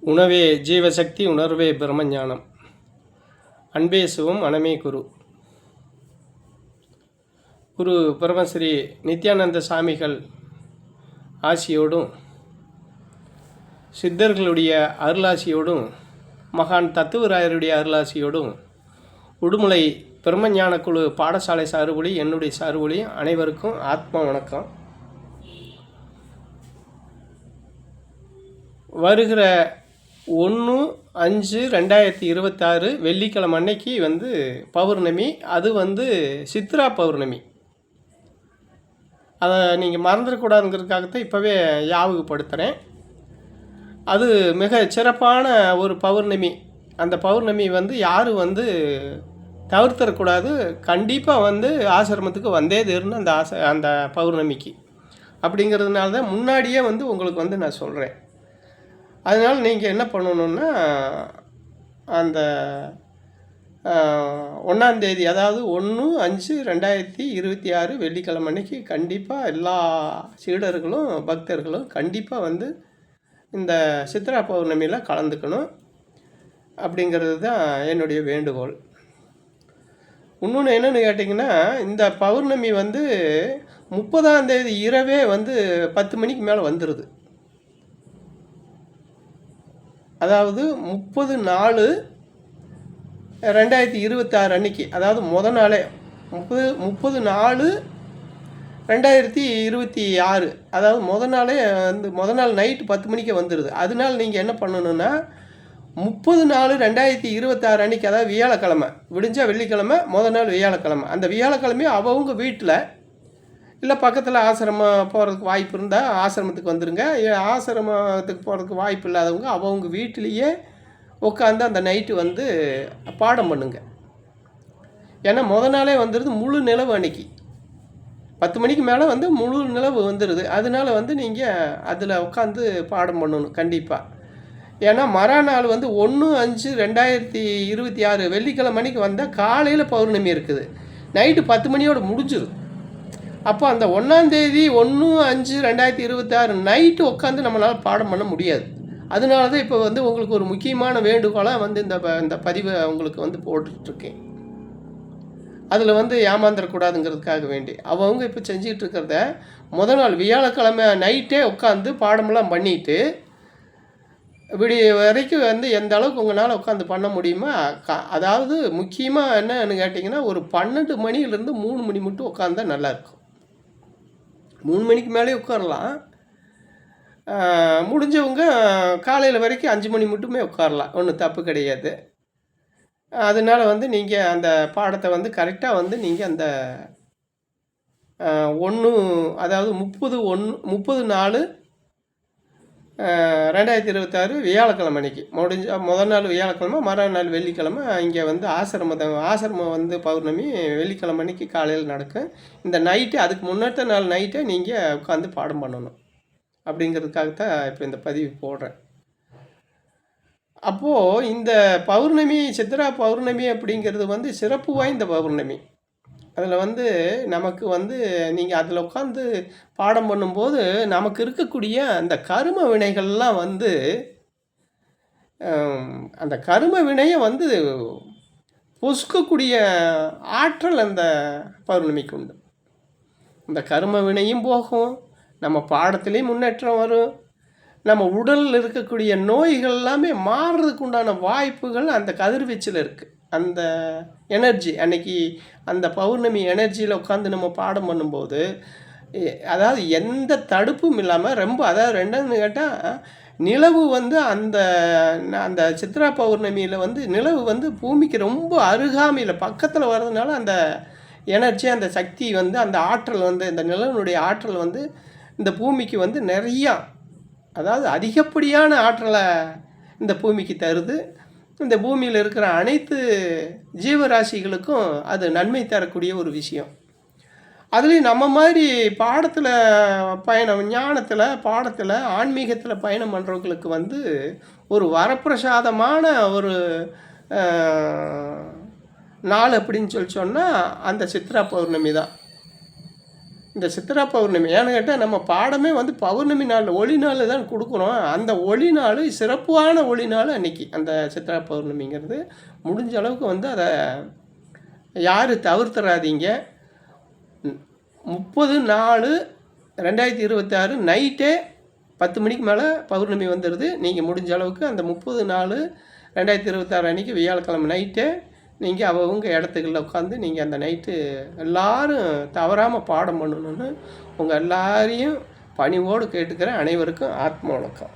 உணவே ஜீவசக்தி, உணர்வே பிரம்மஞானம். அன்பே சிவம், மனமே குரு. குரு பரமஸ்ரீ நித்யானந்த சாமிகள் ஆசியோடும், சித்தர்களுடைய அருளாசியோடும், மகான் தத்துவராயருடைய அருளாசியோடும், உடுமலை பிரம்மஞான குழு பாடசாலை சார்பொழி, என்னுடைய சார்பொழி அனைவருக்கும் ஆத்மா வணக்கம். வருகிற 1/5/2026 வெள்ளிக்கிழமை அன்னைக்கு பௌர்ணமி. அது சித்ரா பௌர்ணமி. அதை நீங்கள் மறந்துடக்கூடாதுங்கிறதுக்காகத்தான் இப்போவே ஞாபகப்படுத்துகிறேன். அது மிக சிறப்பான ஒரு பௌர்ணமி. அந்த பௌர்ணமி யாரும் தவிர்த்தரக்கூடாது. கண்டிப்பாக ஆசிரமத்துக்கு வந்தே தீரணும் அந்த பௌர்ணமிக்கு. அப்படிங்கிறதுனால தான் முன்னாடியே உங்களுக்கு நான் சொல்கிறேன். அதனால் நீங்கள் என்ன பண்ணணுன்னா, அந்த 1ஆம் தேதி, அதாவது 1/5/2026 வெள்ளிக்கிழமை அன்னைக்கு கண்டிப்பாக எல்லா சீடர்களும் பக்தர்களும் கண்டிப்பாக இந்த சித்ரா பௌர்ணமியில் கலந்துக்கணும். அப்படிங்கிறது தான் என்னுடைய வேண்டுகோள். இன்னொன்று என்னென்னு கேட்டிங்கன்னா, இந்த பௌர்ணமி 30ஆம் தேதி இரவே 10 மணிக்கு மேலே வந்துடுது. அதாவது 30/4/2026 அன்னைக்கு, அதாவது முத நாளே 30/4/2026, அதாவது முத நாள் நைட்டு 10 மணிக்கு வந்துடுது. அதனால நீங்கள் என்ன பண்ணணுன்னா, 30/4/2026 அன்றைக்கி, அதாவது வியாழக்கிழமை விடிஞ்சா வெள்ளிக்கிழமை, முத நாள் வியாழக்கிழமை, அந்த வியாழக்கிழமையும் அவங்க வீட்டில் இல்லை பக்கத்தில் ஆசிரமம் போகிறதுக்கு வாய்ப்பு இருந்தால் ஆசிரமத்துக்கு வந்துடுங்க. ஆசிரமத்துக்கு போகிறதுக்கு வாய்ப்பு இல்லாதவங்க அவங்க வீட்டிலையே உட்காந்து அந்த நைட்டு பாடம் பண்ணுங்க. ஏன்னா முத நாளே வந்துடுது முழு நிலவு. அன்றைக்கி 10 மணிக்கு மேலே முழு நிலவு வந்துடுது. அதனால நீங்கள் அதில் உட்காந்து பாடம் பண்ணணும் கண்டிப்பாக. ஏன்னா மறுநாள் 1/5/2026 வெள்ளிக்கிழமை மணிக்கு வந்தால் காலையில் பௌர்ணமி இருக்குது. நைட்டு 10 மணியோடு முடிஞ்சிடும். அப்போ அந்த 1ஆம் தேதி 1/5/2026 நைட்டு உட்காந்து நம்மளால் பாடம் பண்ண முடியாது. அதனால தான் இப்போ உங்களுக்கு ஒரு முக்கியமான வேண்டுகோளாக இந்த பதிவை உங்களுக்கு போட்டுட்ருக்கேன். அதில் ஏமாந்துடக்கூடாதுங்கிறதுக்காக வேண்டி அவங்க இப்போ செஞ்சிகிட்டு இருக்கிறத முத நாள் வியாழக்கிழமை நைட்டே உட்காந்து பாடமெல்லாம் பண்ணிவிட்டு விடிய வரைக்கும் எந்த அளவுக்கு உங்களால் உட்காந்து பண்ண முடியுமா. அதாவது முக்கியமாக என்னன்னு கேட்டிங்கன்னா, ஒரு 12 மணிலேருந்து 3 மணி மட்டும் உட்காந்தா நல்லாயிருக்கும். 3 மணிக்கு மேலே உட்காரலாம். முடிஞ்சவங்க காலையில் வரைக்கும் 5 மணி மட்டுமே உட்காரலாம், ஒன்றும் தப்பு கிடையாது. அதனால் நீங்கள் அந்த பாடத்தை கரெக்டாக நீங்கள் அந்த 1, அதாவது 30/4/2026 வியாழக்கிழமை அன்றைக்கி முதல் நாள் வியாழக்கிழமை, மறுநாள் வெள்ளிக்கிழமை இங்கே ஆசிரமம் பௌர்ணமி வெள்ளிக்கிழமை அன்றைக்கி காலையில் நடக்கும். இந்த நைட்டு, அதுக்கு முன்னாடி நாள் நைட்டை நீங்கள் உட்காந்து பாடம் பண்ணணும். அப்படிங்கிறதுக்காகத்தான் இப்போ இந்த பதிவு போடுறேன். அப்போது இந்த பௌர்ணமி, சித்ரா பௌர்ணமி அப்படிங்கிறது சிறப்பு வாய்ந்த பௌர்ணமி. அதில் நமக்கு நீங்கள் அதில் உட்காந்து பாடம் பண்ணும்போது நமக்கு இருக்கக்கூடிய அந்த கரும வினைகள்லாம் அந்த கரும வினையை பொசுக்கக்கூடிய ஆற்றல் அந்த பௌர்ணமிக்கு உண்டு. இந்த கரும வினையும் போகும், நம்ம பாடத்துலேயும் முன்னேற்றம் வரும், நம்ம உடலில் இருக்கக்கூடிய நோய்கள் எல்லாமே மாறுறதுக்கு உண்டான வாய்ப்புகள் அந்த கதிர்வீச்சில் இருக்குது. அந்த எனர்ஜி அன்னைக்கு, அந்த பௌர்ணமி எனர்ஜியில் உட்காந்து நம்ம பாடம் பண்ணும்போது, அதாவது எந்த தடுப்பும் இல்லாமல் ரொம்ப, அதாவது ரெண்டாவது கேட்டால் நிலவு அந்த அந்த சித்ரா பௌர்ணமியில் நிலவு பூமிக்கு ரொம்ப அருகாமையில் பக்கத்தில் வர்றதுனால அந்த எனர்ஜி, அந்த சக்தி அந்த ஆற்றல் இந்த நிலவினுடைய ஆற்றல் இந்த பூமிக்கு நிறையா, அதாவது அதிகப்படியான ஆற்றலை இந்த பூமிக்கு தருது. இந்த பூமியில் இருக்கிற அனைத்து ஜீவராசிகளுக்கும் அது நன்மை தரக்கூடிய ஒரு விஷயம். அதுலேயும் நம்ம மாதிரி பாடத்தில் பயணம், ஞானத்தில், பாடத்தில், ஆன்மீகத்தில் பயணம் பண்ணுறவங்களுக்கு ஒரு வரப்பிரசாதமான ஒரு நாள் அப்படின்னு சொன்னால் அந்த சித்ரா பௌர்ணமி தான். இந்த சித்ரா பௌர்ணமி. ஏன்னு கேட்டால் நம்ம பாடமே வந்து பௌர்ணமி நாளில் ஒளி நாள் தான் கொடுக்குறோம். அந்த ஒளி நாள் சிறப்பான ஒளி நாள் அன்றைக்கி அந்த சித்ரா பௌர்ணமிங்கிறது. முடிஞ்ச அளவுக்கு வந்து அதை யாரும் தவிர்த்துறாதீங்க. 30/4/2026 நைட்டே 10 மணிக்கு மேலே பௌர்ணமி வந்துடுது. நீங்கள் முடிஞ்ச அளவுக்கு அந்த 30/4/2026 அன்றைக்கி வியாழக்கிழமை நைட்டே நீங்கள் அவங்க இடத்துக்குள்ள உட்காந்து நீங்கள் அந்த நைட்டு எல்லோரும் தவறாமல் பாடம் பண்ணணுன்னு உங்கள் எல்லாரையும் பணிவோடு கேட்டுக்கிறேன். அனைவருக்கும் ஆத்ம வணக்கம்.